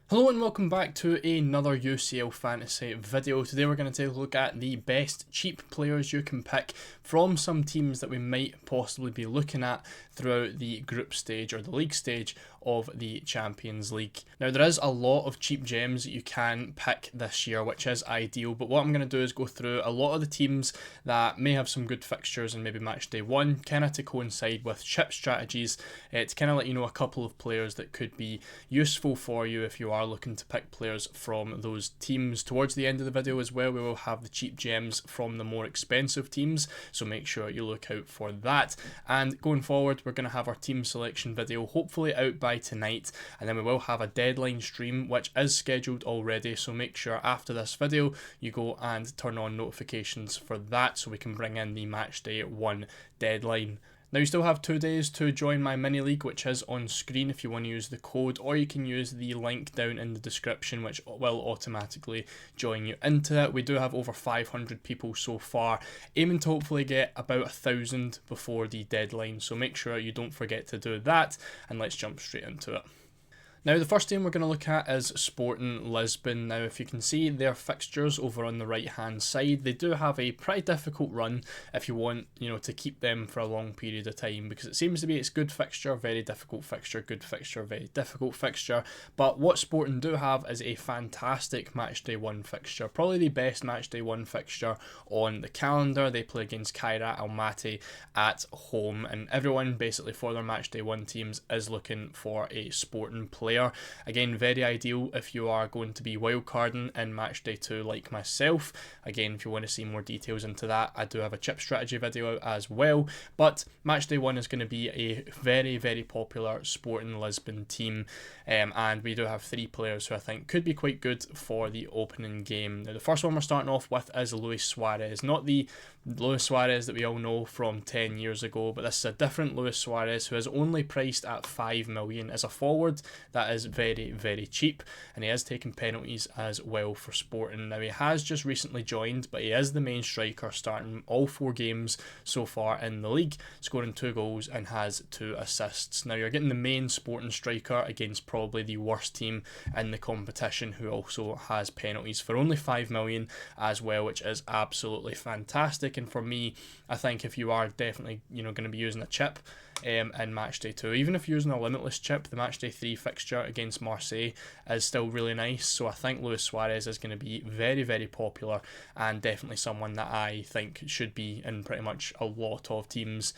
Hello and welcome back to another UCL fantasy video. Today we're going to take a look at the best cheap players you can pick from some teams that we might possibly be looking at throughout the group stage or the league stage of the Champions League. Now there is a lot of cheap gems that you can pick this year, which is ideal, but what I'm going to do is go through a lot of the teams that may have some good fixtures and maybe match day one, kind of to coincide with chip strategies, to kind of let you know a couple of players that could be useful for you if you are looking to pick players from those teams. Towards the end of the video as well, we will have the cheap gems from the more expensive teams, so make sure you look out for that. And going forward, we're going to have our team selection video hopefully out by tonight, and then we will have a deadline stream which is scheduled already, so make sure after this video you go and turn on notifications for that so we can bring in the match day 1 deadline. Now you still have 2 days to join my mini league, which is on screen if you want to use the code, or you can use the link down in the description which will automatically join you into it. We do have over 500 people so far, aiming to hopefully get about 1,000 before the deadline, so make sure you don't forget to do that, and let's jump straight into it. Now the first team we're going to look at is Sporting Lisbon. Now if you can see their fixtures over on the right hand side, they do have a pretty difficult run if you want to keep them for a long period of time, because it seems to be it's good fixture, very difficult fixture, good fixture, very difficult fixture. But what Sporting do have is a fantastic match day 1 fixture, probably the best match day 1 fixture on the calendar. They play against Kairat Almaty at home, and everyone basically for their match day 1 teams is looking for a Sporting player. Again, very ideal if you are going to be wildcarding in match day 2 like myself. Again, if you want to see more details into that, I do have a chip strategy video out as well. But match day 1 is going to be a very popular Sporting Lisbon team, and we do have 3 players who I think could be quite good for the opening game. Now the first one we're starting off with is Luis Suarez, not the Luis Suarez that we all know from 10 years ago, but this is a different Luis Suarez who is only priced at 5 million as a forward. That is very cheap, and he has taken penalties as well for Sporting. Now he has just recently joined, but he is the main striker, starting all 4 games so far in the league, scoring 2 goals and has 2 assists. Now you're getting the main Sporting striker against probably the worst team in the competition, who also has penalties for only 5 million as well, which is absolutely fantastic. And for me, I think if you are definitely going to be using a chip in match day 2, even if you're using a limitless chip, the match day 3 fixture against Marseille is still really nice. So I think Luis Suarez is going to be very popular, and definitely someone that I think should be in pretty much a lot of teams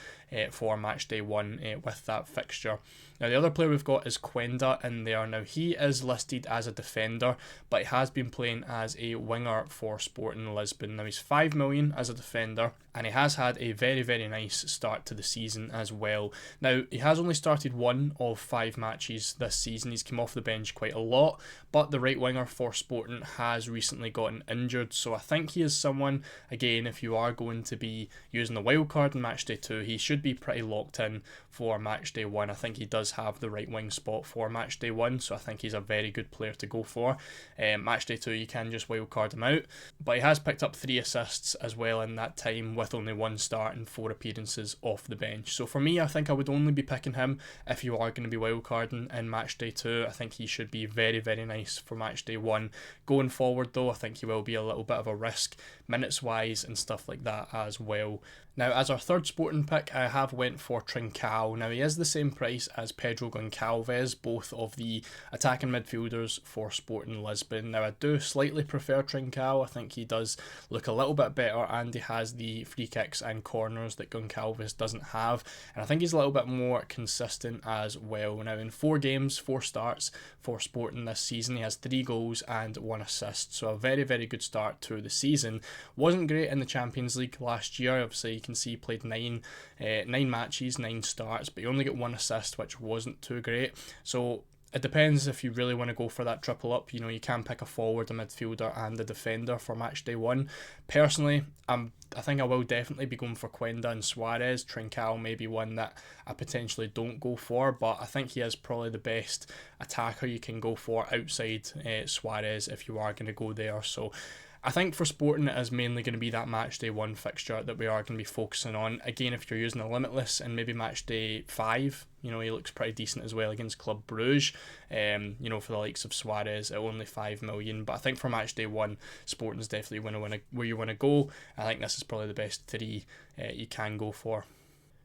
for match day 1 with that fixture. Now the other player we've got is Quenda in there. Now he is listed as a defender, but he has been playing as a winger for Sporting Lisbon. Now he's 5 million as a defender, and he has had a very nice start to the season as well. Now he has only started 1 of 5 matches this season. He's come off the bench quite a lot, but the right winger for Sporting has recently gotten injured, so I think he is someone, again, if you are going to be using the wild card in match day 2, he should be pretty locked in for match day 1. I think he does have the right wing spot for match day 1, so I think he's a very good player to go for. Match day 2 you can just wild card him out, but he has picked up 3 assists as well in that time, with only 1 start and 4 appearances off the bench. So for me, I think I would only be picking him if you are going to be wild carding in match day 2. I think he should be very nice for match day 1. Going forward though, I think he will be a little bit of a risk minutes wise and stuff like that as well. Now as our third Sporting pick, I have went for Trincao. Now he is the same price as Pedro Goncalves, both of the attacking midfielders for Sporting Lisbon. Now I do slightly prefer Trincao. I think he does look a little bit better, and he has the free kicks and corners that Goncalves doesn't have, and I think he's a little bit more consistent as well. Now in 4 games, 4 starts for Sporting this season, he has 3 goals and 1 assist, so a very good start to the season. Wasn't great in the Champions League last year. Obviously you can see he played 9 matches, 9 starts, but he only got 1 assist, which wasn't too great. So it depends if you really want to go for that triple up. You can pick a forward, a midfielder and a defender for match day 1. Personally, I think I will definitely be going for Quenda and Suarez. Trincao may be one that I potentially don't go for, but I think he is probably the best attacker you can go for outside Suarez if you are going to go there. So I think for Sporting it is mainly going to be that match day 1 fixture that we are going to be focusing on. Again, if you're using a limitless and maybe match day 5, you know, he looks pretty decent as well against Club Bruges, you know, for the likes of Suarez at only 5 million. But I think for match day 1, Sporting's definitely where you want to go. I think this is probably the best 3 you can go for.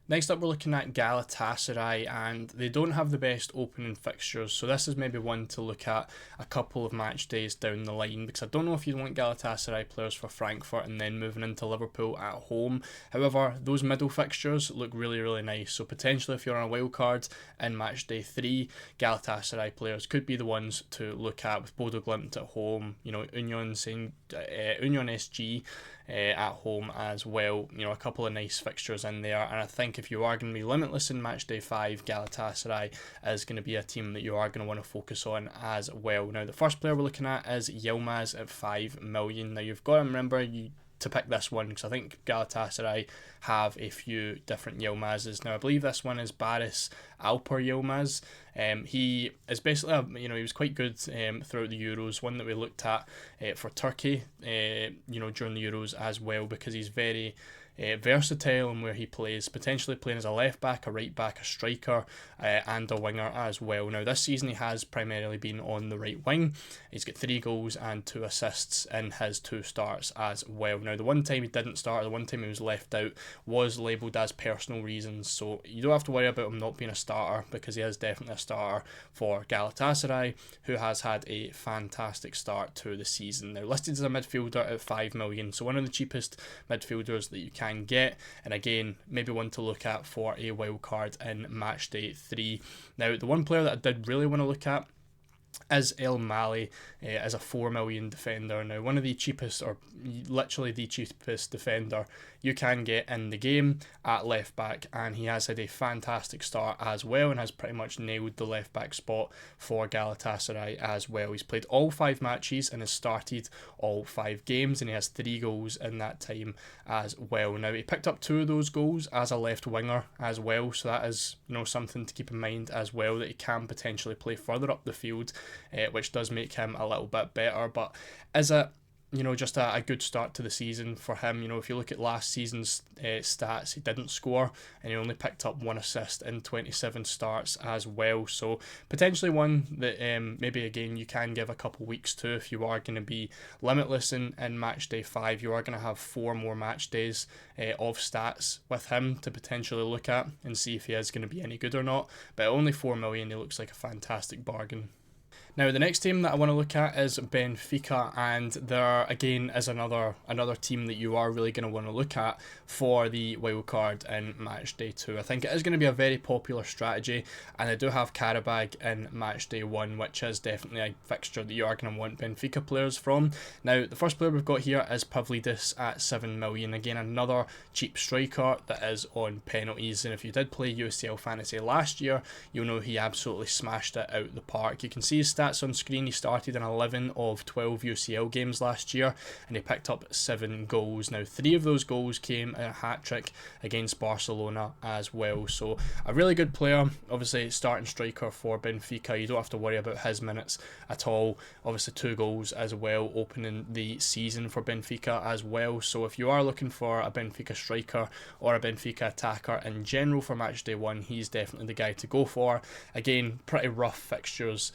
Next up, we're looking at Galatasaray, and they don't have the best opening fixtures, so this is maybe one to look at a couple of match days down the line, because I don't know if you want Galatasaray players for Frankfurt and then moving into Liverpool at home. However, those middle fixtures look really, really nice, so potentially if you're on a wild card in match day 3, Galatasaray players could be the ones to look at, with Bodo Glimt at home, you know, Union SG at home as well. You know, a couple of nice fixtures in there, and I think if you are going to be limitless in match day 5, Galatasaray is going to be a team that you are going to want to focus on as well. Now, the first player we're looking at is Yilmaz at 5 million. Now, you've got to remember to pick this one, because I think Galatasaray have a few different Yilmazes. Now, I believe this one is Baris Alper Yilmaz. He is basically, he was quite good throughout the Euros, one that we looked at for Turkey, during the Euros as well, because he's very versatile in where he plays, potentially playing as a left back, a right back, a striker, and a winger as well. Now, this season he has primarily been on the right wing. He's got 3 goals and 2 assists in his 2 starts as well. Now, the one time he didn't start, the one time he was left out, was labelled as personal reasons, so you don't have to worry about him not being a starter, because he is definitely a starter for Galatasaray, who has had a fantastic start to the season. They're listed as a midfielder at 5 million, so one of the cheapest midfielders that you can get, and again, maybe one to look at for a wild card in match day 3. Now, the one player that I did really want to look at is El Mali as a 4 million defender. Now, one of the cheapest, or literally the cheapest defender you can get in the game at left back, and he has had a fantastic start as well and has pretty much nailed the left back spot for Galatasaray as well. He's played all 5 matches and has started all 5 games, and he has 3 goals in that time as well. Now, he picked up 2 of those goals as a left winger as well, so that is something to keep in mind as well, that he can potentially play further up the field, which does make him a little bit better. But is it just a good start to the season for him? If you look at last season's stats, he didn't score and he only picked up 1 assist in 27 starts as well. So potentially one that maybe again you can give a couple weeks to if you are going to be limitless in match day 5. You are going to have 4 more match days of stats with him to potentially look at and see if he is going to be any good or not. But at only 4 million, he looks like a fantastic bargain. Now, the next team that I want to look at is Benfica, and there again is another team that you are really going to want to look at for the wildcard in match day 2. I think it is going to be a very popular strategy, and they do have Karabag in match day 1, which is definitely a fixture that you are going to want Benfica players from. Now, the first player we've got here is Pavlidis at 7 million. Again, another cheap striker that is on penalties, and if you did play UCL Fantasy last year, you'll know he absolutely smashed it out the park. You can see his stats on screen. He started in 11 of 12 UCL games last year and he picked up 7 goals. Now, 3 of those goals came in a hat-trick against Barcelona as well, so a really good player. Obviously, starting striker for Benfica, you don't have to worry about his minutes at all. Obviously, 2 goals as well opening the season for Benfica as well. So if you are looking for a Benfica striker or a Benfica attacker in general for match day 1, he's definitely the guy to go for. Again, pretty rough fixtures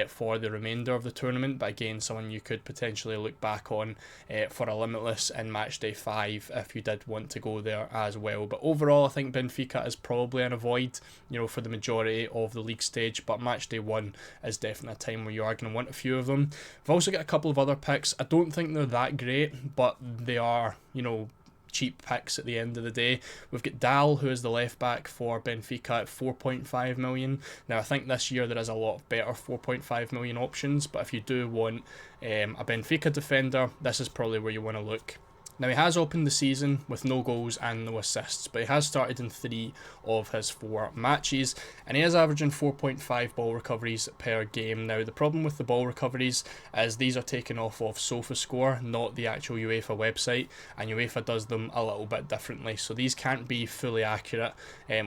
for the remainder of the tournament, but again, someone you could potentially look back on for a limitless in match day 5 if you did want to go there as well. But overall, I think Benfica is probably an avoid, for the majority of the league stage, but match day 1 is definitely a time where you are going to want a few of them. We've also got a couple of other picks. I don't think they're that great, but they are, cheap picks at the end of the day. We've got Dal, who is the left back for Benfica at 4.5 million. Now, I think this year there is a lot of better 4.5 million options, but if you do want a Benfica defender, this is probably where you want to look. Now, he has opened the season with no goals and no assists, but he has started in 3 of his 4 matches, and he is averaging 4.5 ball recoveries per game. Now, the problem with the ball recoveries is these are taken off of SofaScore, not the actual UEFA website, and UEFA does them a little bit differently, so these can't be fully accurate,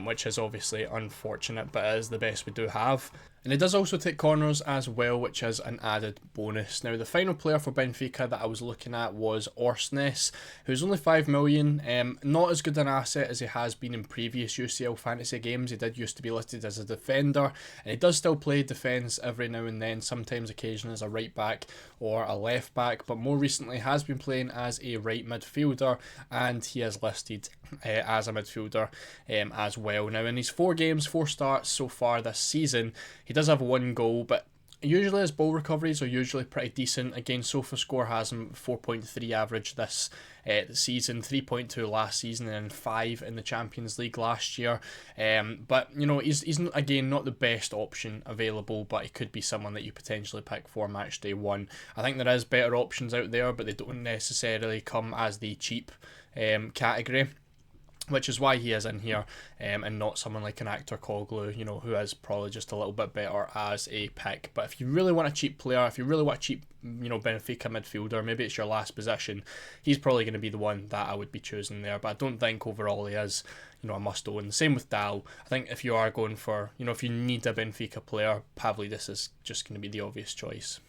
which is obviously unfortunate, but it is the best we do have. And he does also take corners as well, which is an added bonus. Now, the final player for Benfica that I was looking at was Orsnes, who's only 5 million. Not as good an asset as he has been in previous UCL fantasy games. He did used to be listed as a defender, and he does still play defence every now and then, sometimes occasionally as a right back or a left back, but more recently has been playing as a right midfielder, and he is listed as a midfielder as well. Now, in his 4 games, 4 starts so far this season, he does have 1 goal, but usually his ball recoveries are usually pretty decent. Again, SofaScore has him 4.3 average this season, 3.2 last season, and 5 in the Champions League last year. But you know, he's again not the best option available, but he could be someone that you potentially pick for match day 1. I think there is better options out there, but they don't necessarily come as the cheap category, which is why he is in here, and not someone like an Actor Koglu, you know, who is probably just a little bit better as a pick. But if you really want a cheap player, if you really want a cheap, you know, Benfica midfielder, maybe it's your last position, he's probably going to be the one that I would be choosing there. But I don't think overall he is, you know, a must own. Same with Dal. I think if you are going for, you know, if you need a Benfica player, Pavlidis is just going to be the obvious choice.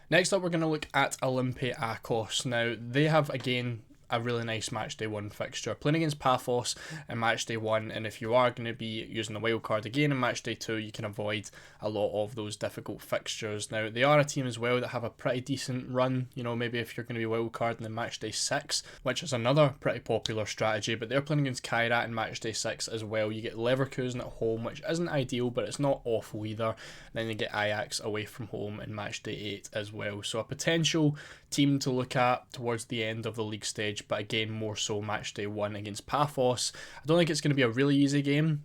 Next up, we're going to look at Olympiacos. Now, they have, again, a really nice match day 1 fixture, playing against Paphos in match day 1, and if you are going to be using the wild card again in match day 2, you can avoid a lot of those difficult fixtures. Now, they are a team as well that have a pretty decent run, you know, maybe if you're going to be wild card in match day 6, which is another pretty popular strategy, but they're playing against Kairat in match day 6 as well. You get Leverkusen at home, which isn't ideal, but it's not awful either. Then you get Ajax away from home in match day 8 as well. So a potential team to look at towards the end of the league stage, but again, more so match day 1 against Paphos. I don't think it's going to be a really easy game.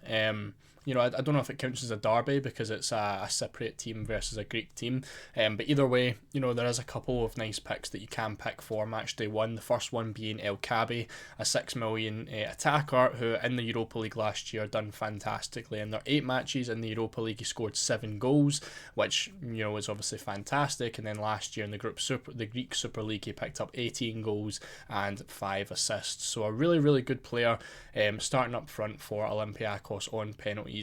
You know, I don't know if it counts as a derby because it's a Cypriot team versus a Greek team. But either way, you know, there is a couple of nice picks that you can pick for match day 1. The first one being El Kabi, a 6 million attacker who in the Europa League last year done fantastically. In their 8 matches in the Europa League, he scored 7 goals, which, you know, is obviously fantastic. And then last year in the the Greek Super League, he picked up 18 goals and 5 assists. So a really, really good player starting up front for Olympiacos on penalties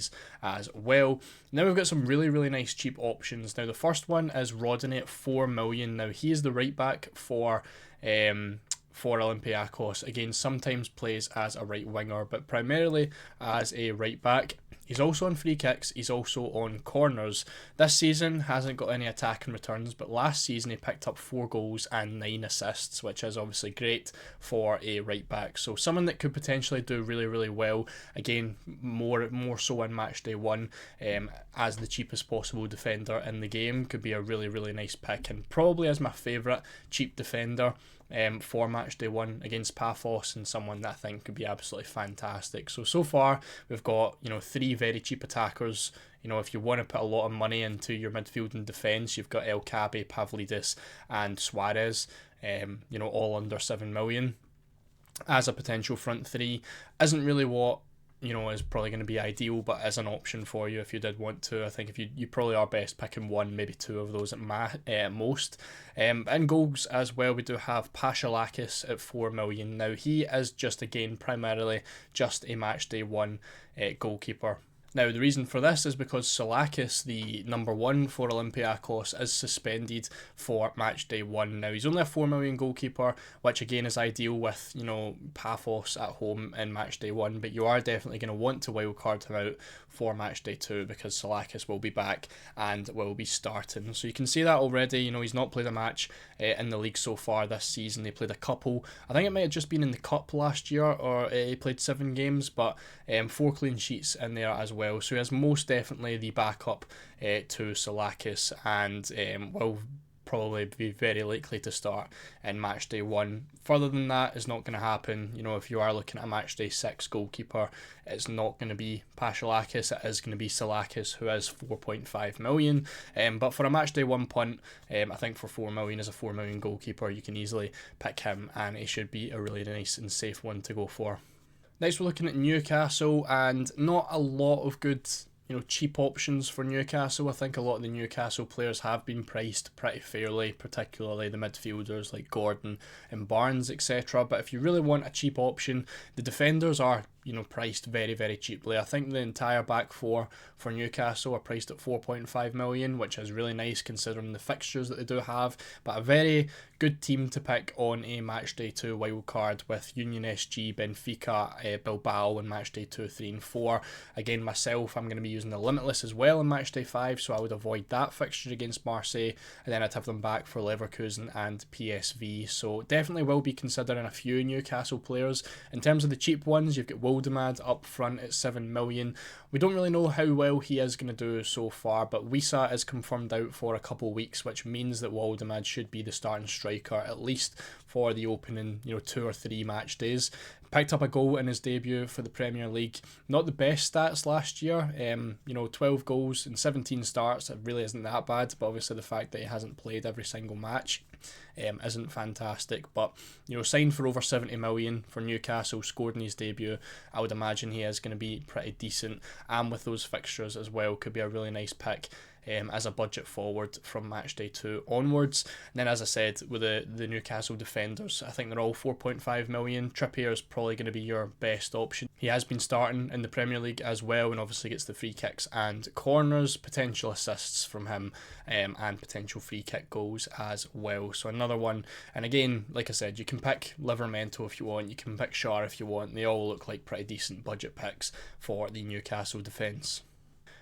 as well. Now we've got some really, really nice cheap options. Now the first one is Rodney at 4 million. Now he is the right back for Olympiacos. Again, sometimes plays as a right winger, but primarily as a right back. He's also on free kicks, he's also on corners. This season hasn't got any attacking returns, but last season he picked up 4 goals and 9 assists, which is obviously great for a right back. So someone that could potentially do really, really well. Again, more so in match day 1, as the cheapest possible defender in the game, could be a really, really nice pick, and probably as my favourite cheap defender for match day 1 against Paphos, and someone that I think could be absolutely fantastic. So far we've got, you know, 3 very cheap attackers. You know, if you want to put a lot of money into your midfield and defence, you've got El Kabi, Pavlidis and Suarez, you know, all under 7 million as a potential front 3. Isn't really what, you know, is probably going to be ideal, but as an option for you if you did want to. I think if you probably are best picking 1, maybe 2 of those at most. In goals as well, we do have Pashalakis at 4 million. Now he is just, again, primarily just a match day 1 goalkeeper. Now, the reason for this is because Solakis, the number 1 for Olympiacos, is suspended for match day 1. Now, he's only a 4 million goalkeeper, which again is ideal with, you know, Paphos at home in match day 1, but you are definitely going to want to wildcard him out for match day 2 because Solakis will be back and will be starting. So you can see that already. You know, he's not played a match in the league so far this season. They played a couple. I think it might have just been in the Cup last year, or he played 7 games, but 4 clean sheets in there as well. So he has most definitely the backup to Solakis, and will probably be very likely to start in match day 1. Further than that is not going to happen. You know, if you are looking at a match day 6 goalkeeper, it's not going to be Pashalakis, it is going to be Solakis, who is 4.5 million. But for a match day 1 punt, I think for 4 million as a 4 million goalkeeper, you can easily pick him, and he should be a really nice and safe one to go for. Next, we're looking at Newcastle, and not a lot of good, you know, cheap options for Newcastle. I think a lot of the Newcastle players have been priced pretty fairly, particularly the midfielders like Gordon and Barnes, etc. But if you really want a cheap option, the defenders are priced very, very cheaply. I think the entire back four for Newcastle are priced at 4.5 million, which is really nice considering the fixtures that they do have. But a very good team to pick on a matchday 2 wildcard with Union SG, Benfica, Bilbao in matchday 2, 3 and 4. Again, myself, I'm going to be using the Limitless as well in matchday 5, so I would avoid that fixture against Marseille, and then I'd have them back for Leverkusen and PSV. So definitely will be considering a few Newcastle players. In terms of the cheap ones, you've got Waldemad up front at 7 million. We don't really know how well he is going to do so far, but Wisa is confirmed out for a couple of weeks, which means that Waldemad should be the starting striker at least for the opening 2 or 3 match days. Picked up a goal in his debut for the Premier League. Not the best stats last year. 12 goals and 17 starts. It really isn't that bad, but obviously the fact that he hasn't played every single match isn't fantastic. But signed for over 70 million for Newcastle, scored in his debut. I would imagine he is going to be pretty decent, and with those fixtures as well, could be a really nice pick as a budget forward from matchday 2 onwards. And then, as I said, with the Newcastle defenders, I think they're all 4.5 million. Trippier is probably going to be your best option. He has been starting in the Premier League as well, and obviously gets the free kicks and corners, potential assists from him, and potential free kick goals as well. So another one. And again, like I said, you can pick Livermento if you want, you can pick Shaw if you want. They all look like pretty decent budget picks for the Newcastle defence.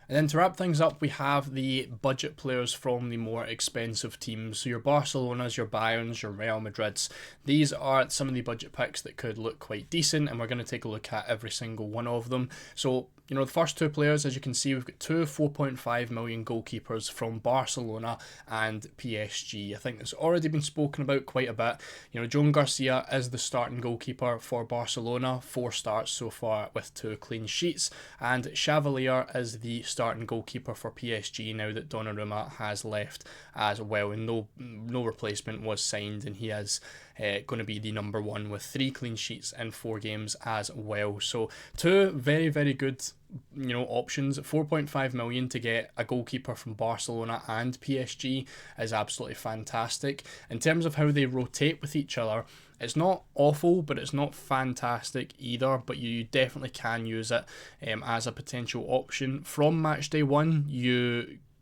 And then to wrap things up, we have the budget players from the more expensive teams. So your Barcelonas, your Bayerns, your Real Madrids. These are some of the budget picks that could look quite decent, and we're going to take a look at every single one of them. So the first 2 players, as you can see, we've got 2 4.5 million goalkeepers from Barcelona and PSG. I think that's already been spoken about quite a bit. Joan Garcia is the starting goalkeeper for Barcelona, 4 starts so far with 2 clean sheets, and Chevalier is the starting goalkeeper for PSG now that Donnarumma has left as well, and no replacement was signed, and he is going to be the number 1 with 3 clean sheets in 4 games as well. So 2 very, very good options. 4.5 million to get a goalkeeper from Barcelona and PSG is absolutely fantastic. In terms of how they rotate with each other, it's not awful, but it's not fantastic either, but you definitely can use it as a potential option. From match day 1,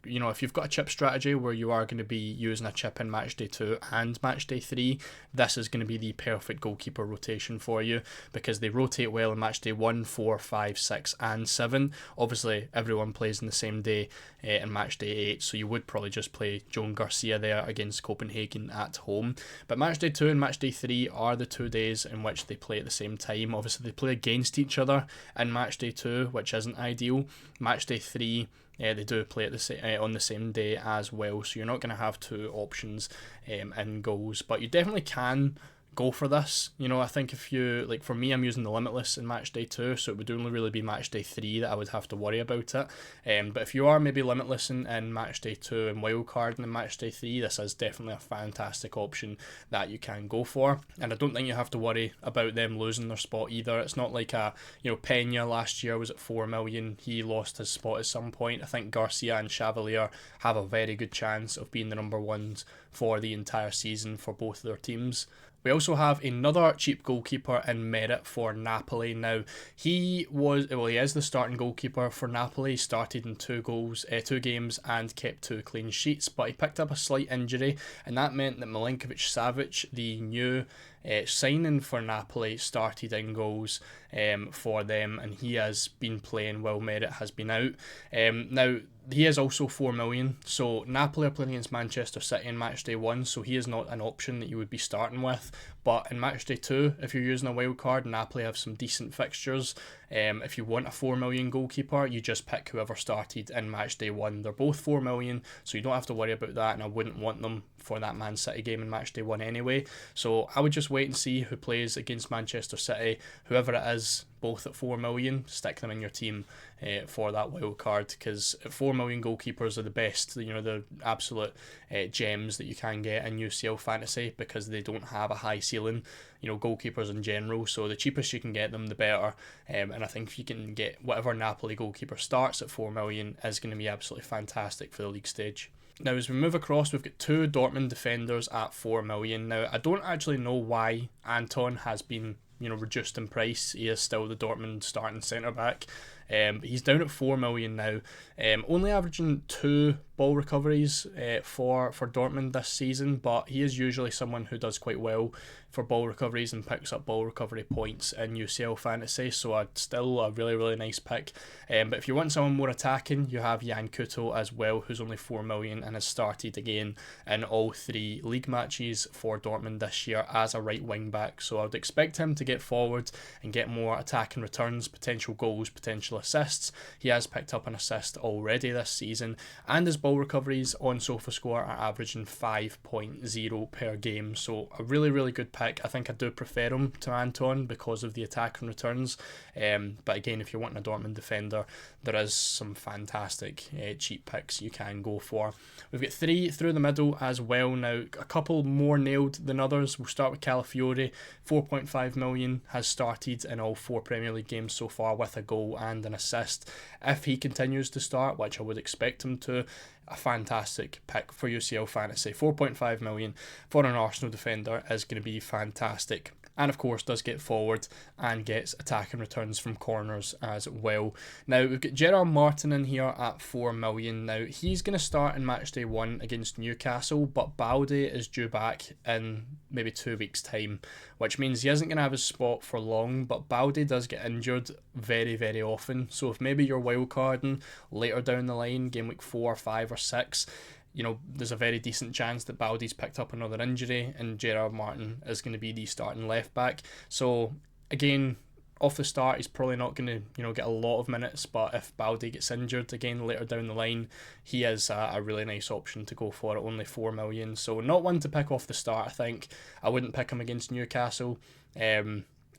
if you've got a chip strategy where you are going to be using a chip in matchday 2 and matchday 3, this is going to be the perfect goalkeeper rotation for you, because they rotate well in matchday 1, 4, 5, 6 and 7. Obviously everyone plays in the same day in matchday 8, so you would probably just play Joan Garcia there against Copenhagen at home. But matchday 2 and matchday 3 are the 2 days in which they play at the same time. Obviously they play against each other in matchday 2, which isn't ideal. Matchday 3, they do play at on the same day as well, so you're not going to have 2 options in goals, but you definitely can go for this. I think if you, for me, I'm using the Limitless in matchday 2, so it would only really be matchday 3 that I would have to worry about it. But if you are maybe Limitless in matchday 2 and wildcard in matchday 3, this is definitely a fantastic option that you can go for. And I don't think you have to worry about them losing their spot either. It's not like Pena last year was at 4 million. He lost his spot at some point. I think Garcia and Chevalier have a very good chance of being the number 1s for the entire season for both their teams. We also have another cheap goalkeeper in merit for Napoli. Now, he is the starting goalkeeper for Napoli. Started in 2 games and kept 2 clean sheets, but he picked up a slight injury, and that meant that Milinkovic-Savic, the new signing for Napoli, started in goals for them, and he has been playing while Merit has been out. Now, he is also 4 million, so Napoli are playing against Manchester City in matchday 1, so he is not an option that you would be starting with. But in matchday 2, if you're using a wild card, Napoli have some decent fixtures. If you want a 4 million goalkeeper, you just pick whoever started in matchday 1. They're both 4 million, so you don't have to worry about that, and I wouldn't want them for that Man City game in matchday 1 anyway. So I would just wait and see who plays against Manchester City. Whoever it is, both at 4 million, stick them in your team for that wild card, because 4 million goalkeepers are the best, the absolute gems that you can get in UCL fantasy, because they don't have a high ceiling, goalkeepers in general. So the cheapest you can get them, the better. And I think if you can get whatever Napoli goalkeeper starts at 4 million is going to be absolutely fantastic for the league stage. Now, as we move across, we've got 2 Dortmund defenders at 4 million. Now, I don't actually know why Anton has been reduced in price. He is still the Dortmund starting centre back. But he's down at 4 million now, only averaging 2 ball recoveries for Dortmund this season, but he is usually someone who does quite well for ball recoveries and picks up ball recovery points in UCL fantasy, so still a really, really nice pick. But if you want someone more attacking, you have Jan Kuto as well, who's only 4 million and has started again in all 3 league matches for Dortmund this year as a right wing back, so I would expect him to get forward and get more attacking returns, potential goals, potential assists. He has picked up an assist already this season, and his ball recoveries on SofaScore are averaging 5.0 per game, so a really, really good pick. I think I do prefer him to Anton because of the attacking returns, but again, if you're wanting a Dortmund defender, there is some fantastic cheap picks you can go for. We've got 3 through the middle as well now, a couple more nailed than others. We'll start with Calafiore. 4.5 million, has started in all 4 Premier League games so far with a goal and an assist. If he continues to start, which I would expect him to, a fantastic pick for UCL fantasy. 4.5 million for an Arsenal defender is going to be fantastic. And of course does get forward and gets attacking returns from corners as well. Now we've got Gerard Martin in here at 4 million. Now he's going to start in matchday 1 against Newcastle, but Balde is due back in maybe 2 weeks time, which means he isn't going to have his spot for long, but Balde does get injured very, very often. So if maybe you're wildcarding later down the line, game week 4, 5 or 6, there's a very decent chance that Baldy's picked up another injury and Gerard Martin is going to be the starting left back. So again, off the start, he's probably not going to get a lot of minutes, but if Baldy gets injured again later down the line, he is a really nice option to go for at only 4 million. So not one to pick off the start, I think. I wouldn't pick him against Newcastle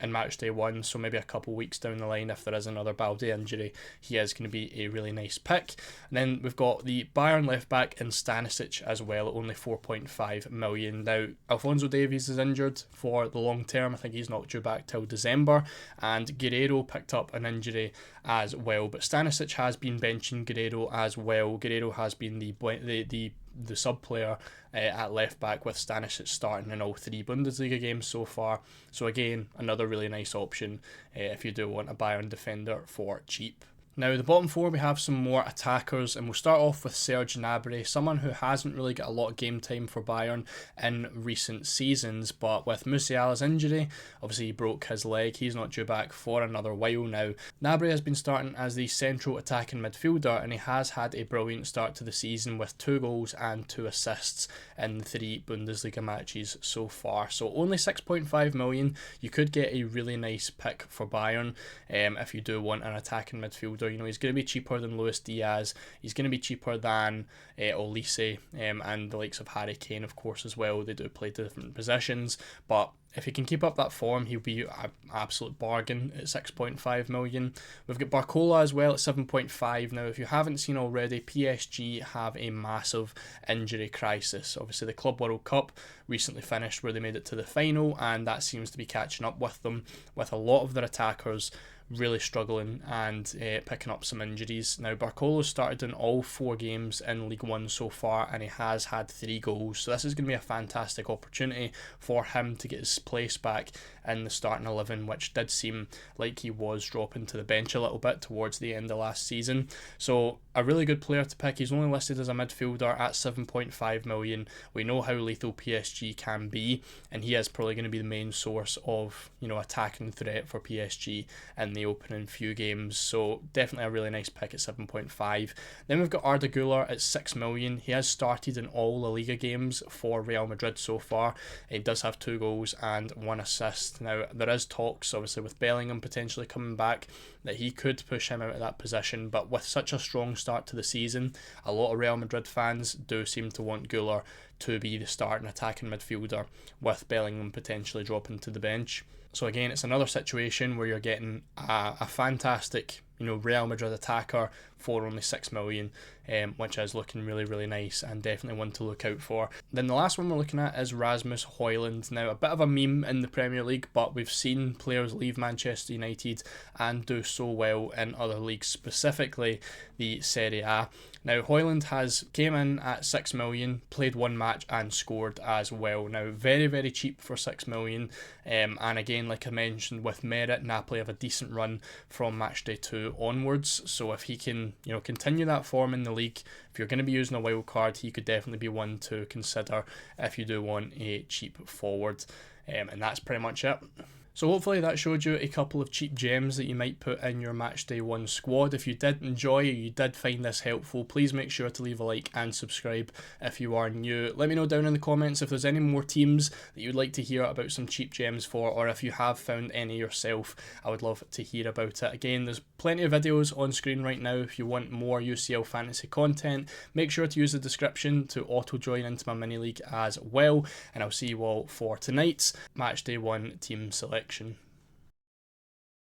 in matchday 1, so maybe a couple weeks down the line if there is another Balde injury, he is going to be a really nice pick. And then we've got the Bayern left back in Stanisic as well at only 4.5 million. Now Alphonso Davies is injured for the long term. I think he's not due back till December, and Guerreiro picked up an injury as well, but Stanisic has been benching Guerreiro as well. Guerreiro has been the sub player at left back, with Stanisic starting in all 3 Bundesliga games so far. So again, another really nice option if you do want a Bayern defender for cheap. Now, the bottom 4, we have some more attackers, and we'll start off with Serge Gnabry, someone who hasn't really got a lot of game time for Bayern in recent seasons, but with Musiala's injury, obviously he broke his leg, he's not due back for another while now. Gnabry has been starting as the central attacking midfielder, and he has had a brilliant start to the season with 2 goals and 2 assists in 3 Bundesliga matches so far. So only 6.5 million, you could get a really nice pick for Bayern if you do want an attacking midfielder. He's going to be cheaper than Luis Diaz. He's going to be cheaper than Olise and the likes of Harry Kane, of course, as well. They do play different positions, but if he can keep up that form, he'll be an absolute bargain at 6.5 million. We've got Barcola as well at 7.5. Now, if you haven't seen already, PSG have a massive injury crisis. Obviously, the Club World Cup recently finished where they made it to the final, and that seems to be catching up with them, with a lot of their attackers really struggling and picking up some injuries. Now, Barcola started in all 4 games in League One so far, and he has had 3 goals, so this is going to be a fantastic opportunity for him to get his place back in the starting 11, which did seem like he was dropping to the bench a little bit towards the end of last season. So a really good player to pick. He's only listed as a midfielder at 7.5 million. We know how lethal PSG can be, and he is probably going to be the main source of attacking threat for PSG in the opening few games. So definitely a really nice pick at 7.5. Then we've got Arda Güler at 6 million. He has started in all La Liga games for Real Madrid so far. He does have 2 goals and 1 assist. Now, there is talks, obviously, with Bellingham potentially coming back, that he could push him out of that position, but with such a strong start to the season, a lot of Real Madrid fans do seem to want Güler to be the starting attacking midfielder, with Bellingham potentially dropping to the bench. So again, it's another situation where you're getting a fantastic Real Madrid attacker for only 6 million, which is looking really, really nice and definitely one to look out for. Then the last one we're looking at is Rasmus Højlund. Now, a bit of a meme in the Premier League, but we've seen players leave Manchester United and do so well in other leagues, specifically the Serie A. Now, Højlund has came in at 6 million, played one match and scored as well. Now, very, very cheap for 6 million. And again, like I mentioned, with merit, Napoli have a decent run from match day 2 onwards. So if he can, continue that form in the league, if you're going to be using a wild card, he could definitely be one to consider if you do want a cheap forward. And that's pretty much it. So hopefully that showed you a couple of cheap gems that you might put in your match day 1 squad. If you did enjoy or you did find this helpful, please make sure to leave a like and subscribe if you are new. Let me know down in the comments if there's any more teams that you'd like to hear about some cheap gems for, or if you have found any yourself. I would love to hear about it. Again, there's plenty of videos on screen right now. If you want more UCL fantasy content, make sure to use the description to auto join into my mini league as well. And I'll see you all for tonight's match day 1 team selection.